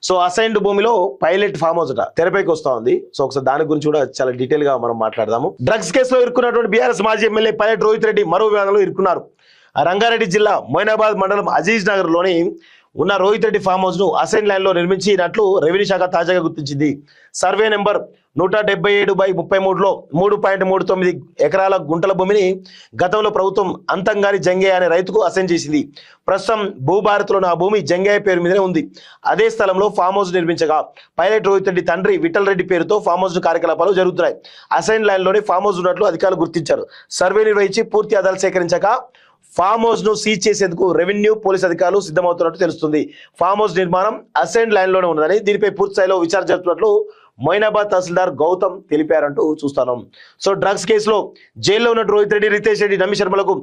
So assigned భూమిలో pilot farm house తెరపైకి వస్తా ఉంది. సో ఒకసారి దాని గురించి కూడా చాలా డీటెయిల్ గా మనం మాట్లాడదాము. డ్రగ్స్ కేసులో ఇరుక్కున్నటువంటి బీఆర్ఎస్ మాజీ ఎమ్మెల్యే పైలట్ రోహిత్ రెడ్డి మరో విభాగంలో ఇరుక్కున్నారు. రంగారెడ్డి జిల్లా మొయినాబాద్ మండలం అజీజ్ నగర్ లోని ఉన్న రోహిత్ రెడ్డి ఫామ్ హౌస్ ను అసైన్ లైన్ లో నిర్మించినట్లు రెవెన్యూ శాఖ తాజాగా గుర్తించింది. సర్వే నెంబర్ 177/33లో 3.39 ఎకరాల గుంటల భూమిని గతంలో ప్రభుత్వం అంతంగారి జంగయ్య అనే రైతుకు అసైన్ చేసింది. ప్రస్తుతం భూభారత్లోని ఆ భూమి జంగయ్య పేరు మీదనే ఉంది. అదే స్థలంలో ఫామ్ హౌస్ నిర్మించగా పైలట్ రోహిత్ రెడ్డి తండ్రి విఠల్ రెడ్డి పేరుతో ఫామ్ హౌస్ కార్యకలాపాలు జరుగుతున్నాయి. అసైన్ లైన్ లోని ఫామ్ హౌస్ ఉన్నట్లు అధికారులు గుర్తించారు. సర్వే నిర్వహించి పూర్తి ఆధారాలు సేకరించాక ఫామ్ హౌస్ ను సీజ్ చేసేందుకు రెవెన్యూ పోలీస్ అధికారులు సిద్ధమవుతున్నట్టు తెలుస్తుంది. ఫామ్ హౌస్ నిర్మాణం అసైన్ లైన్ లోనే ఉన్నదని, దీనిపై పూర్తి స్థాయిలో విచారణ జరుపుతున్నట్లు మొయినాబాద్ తహసీల్దార్ గౌతమ్ తెలిపారంటూ చూస్తాను. సో డ్రగ్స్ కేసులో జైల్లో ఉన్న రోహిత్ రెడ్డి, రితేష్ రెడ్డి, నమ్మి శర్మలకు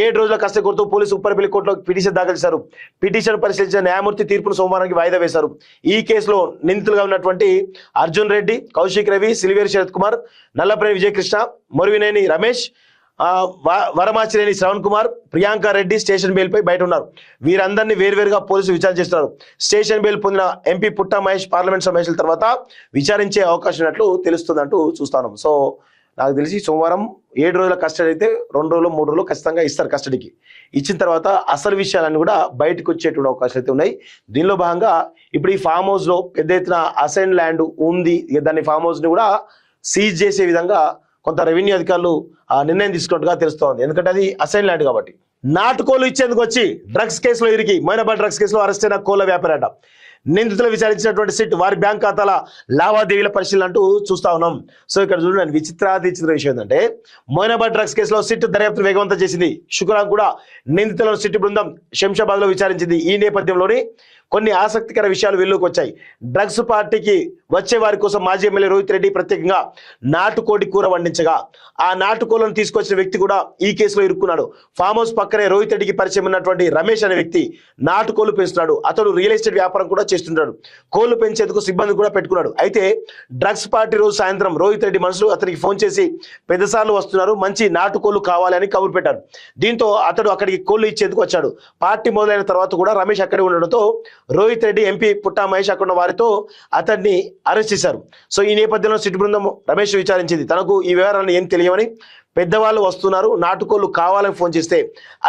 7 రోజుల కస్టడీ కోరుతూ పోలీసు ఉప్పరపల్లి కోర్టులో పిటిషన్ దాఖలు చేశారు. పిటిషన్ పరిశీలించిన న్యాయమూర్తి తీర్పును సోమవారానికి వాయిదా వేశారు. ఈ కేసులో నిందితులుగా ఉన్నటువంటి అర్జున్ రెడ్డి, కౌశిక్ రవి, సిల్వేరి శరత్ కుమార్, నల్లప్రేమి విజయకృష్ణ, మొరివినేని రమేష్, వరమాచినేని శ్రవణ్ కుమార్, ప్రియాంక రెడ్డి స్టేషన్ బెయిల్ పై బయట ఉన్నారు. వీరందరినీ వేర్వేరుగా పోలీసులు విచారణ చేస్తున్నారు. స్టేషన్ బెయిల్ పొందిన ఎంపీ పుట్టా మహేష్ పార్లమెంట్ సమావేశాల తర్వాత విచారించే అవకాశం ఉన్నట్లు తెలుస్తుందంటూ చూస్తాను. సో నాకు తెలిసి సోమవారం 7 రోజుల కస్టడీ అయితే 2 రోజులు 3 రోజులు ఖచ్చితంగా ఇస్తారు. కస్టడీకి ఇచ్చిన తర్వాత అసలు విషయాలన్నీ కూడా బయటకు వచ్చేటువంటి అవకాశాలు అయితే ఉన్నాయి. దీనిలో భాగంగా ఇప్పుడు ఈ ఫామ్ హౌస్ లో పెద్ద ఎత్తున అసైన్ ల్యాండ్ ఉంది. దాన్ని ఫామ్ హౌస్ ని కూడా సీజ్ చేసే విధంగా కొంత రెవెన్యూ అధికారులు ఆ నిర్ణయం తీసుకున్నట్టుగా తెలుస్తోంది. ఎందుకంటే అది అసైన్ ల్యాండ్ కాబట్టి. నాటుకోలు ఇచ్చేందుకు వచ్చి డ్రగ్స్ కేసులో ఇరికి మొయినాబాద్ డ్రగ్స్ కేసులో అరెస్ట్ అయిన కోళ్ల వ్యాపారట. నిందితులు విచారించినటువంటి సిట్ వారి బ్యాంక్ ఖాతాల లావాదేవీల పరిశీలన అంటూ చూస్తా ఉన్నాం. సో ఇక్కడ చూడండి, విచిత్ర విషయం ఏంటంటే మొయినాబాద్ డ్రగ్స్ కేసులో సిట్ దర్యాప్తు వేగవంతం చేసింది. శుక్రవారం కూడా నిందితులను సిట్ బృందం శంషాబాద్ లో విచారించింది. ఈ నేపథ్యంలోని కొన్ని ఆసక్తికర విషయాలు వెలుగుకు వచ్చాయి. డ్రగ్స్ పార్టీకి వచ్చే వారి కోసం మాజీ ఎమ్మెల్యే రోహిత్ రెడ్డి ప్రత్యేకంగా నాటుకోడి కూర వండించగా ఆ నాటుకోళ్లను తీసుకొచ్చిన వ్యక్తి కూడా ఈ కేసులో ఇరుక్కున్నాడు. ఫామ్ హౌస్ పక్కనే రోహిత్ రెడ్డికి పరిచయం ఉన్నటువంటి రమేష్ అనే వ్యక్తి నాటుకోళ్లు పెంచుతున్నాడు. అతడు రియల్ ఎస్టేట్ వ్యాపారం కూడా చేస్తుంటాడు. కోళ్లు పెంచేందుకు సిబ్బంది కూడా పెట్టుకున్నాడు. అయితే డ్రగ్స్ పార్టీ రోజు సాయంత్రం రోహిత్ రెడ్డి మనుషులు అతనికి ఫోన్ చేసి పెద్దసార్లు వస్తున్నారు, మంచి నాటుకోళ్లు కావాలి అని కబురు పెట్టారు. దీంతో అతడు అక్కడికి కోళ్లు ఇచ్చేందుకు వచ్చాడు. పార్టీ మొదలైన తర్వాత కూడా రమేష్ అక్కడే ఉండడంతో రోహిత్ రెడ్డి, ఎంపీ పుట్టా మహేష్ అక్కడ ఉన్న వారితో అతన్ని అరెస్ట్ చేశారు. సో ఈ నేపథ్యంలో సిట్ బృందం రమేష్ విచారించింది. తనకు ఈ వివరాలను ఏం తెలియవని, పెద్దవాళ్ళు వస్తున్నారు, నాటుకోళ్లు కావాలని ఫోన్ చేస్తే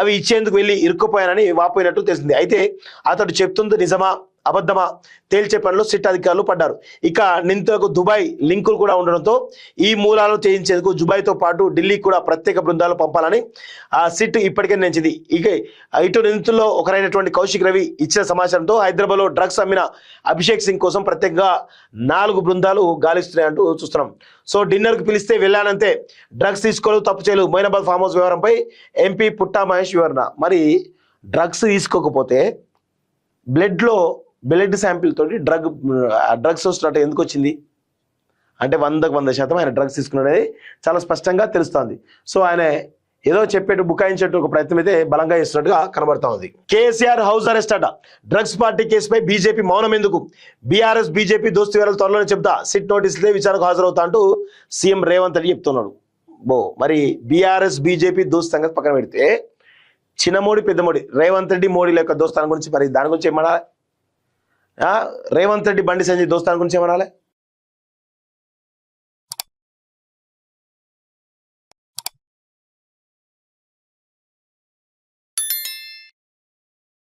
అవి ఇచ్చేందుకు వెళ్ళి ఇరుక్కుపోయానని వాపోయినట్టు తెలిసింది. అయితే అతడు చెప్తుంది నిజమా అబద్ధమా తేల్చే పనిలో సిట్ అధికారులు పడ్డారు. ఇక నిందితులకు దుబాయ్ లింకులు కూడా ఉండడంతో ఈ మూలాలను చేయించేందుకు దుబాయ్తో పాటు ఢిల్లీకి కూడా ప్రత్యేక బృందాలు పంపాలని ఆ సిట్ ఇప్పటికే నిర్ణయించింది. ఇక ఇటు నిందితుల్లో ఒకరైనటువంటి కౌశిక్ రవి ఇచ్చిన సమాచారంతో హైదరాబాద్ లో డ్రగ్స్ అమ్మిన అభిషేక్ సింగ్ కోసం ప్రత్యేకంగా 4 బృందాలు గాలిస్తున్నాయంటూ చూస్తున్నాం. సో డిన్నర్ కు పిలిస్తే వెళ్ళానంతే, డ్రగ్స్ తీసుకోలేదు, తప్పు చేయలేదు. మొయినాబాద్ ఫామ్ హౌస్ వ్యవహారంపై ఎంపీ పుట్టా మహేష్ వివరణ. మరి డ్రగ్స్ తీసుకోకపోతే బ్లడ్ శాంపిల్ తోటి డ్రగ్స్ వస్తున్నట్టు ఎందుకు వచ్చింది అంటే 100% ఆయన డ్రగ్స్ తీసుకున్నది చాలా స్పష్టంగా తెలుస్తోంది. సో ఆయన ఏదో చెప్పేట్టు బుకాయించేట్టు ఒక ప్రయత్నం అయితే బలంగా చేస్తున్నట్టుగా కనబడతా ఉంది. కేసీఆర్ హౌస్ అరెస్ట్ అట. డ్రగ్స్ పార్టీ కేసుపై బీజేపీ మౌనం ఎందుకు? బీఆర్ఎస్ బీజేపీ దోస్తు వివరాలు త్వరలోనే చెప్తా, సిట్ నోటీసులే విచారణకు హాజరవుతా అంటూ సీఎం రేవంత్ రెడ్డి చెప్తున్నాడు. మరి బీఆర్ఎస్ బీజేపీ దోస్తు సంగతి పక్కన పెడితే చిన్నమోడి పెద్దమోడి రేవంత్ రెడ్డి మోడీ యొక్క దోస్తాన్ గురించి మరి దాని గురించి ఏమనాలి? రేవంత్ రెడ్డి బండి సంజయ్ దోస్తాన్ గురించి ఏమనాలి?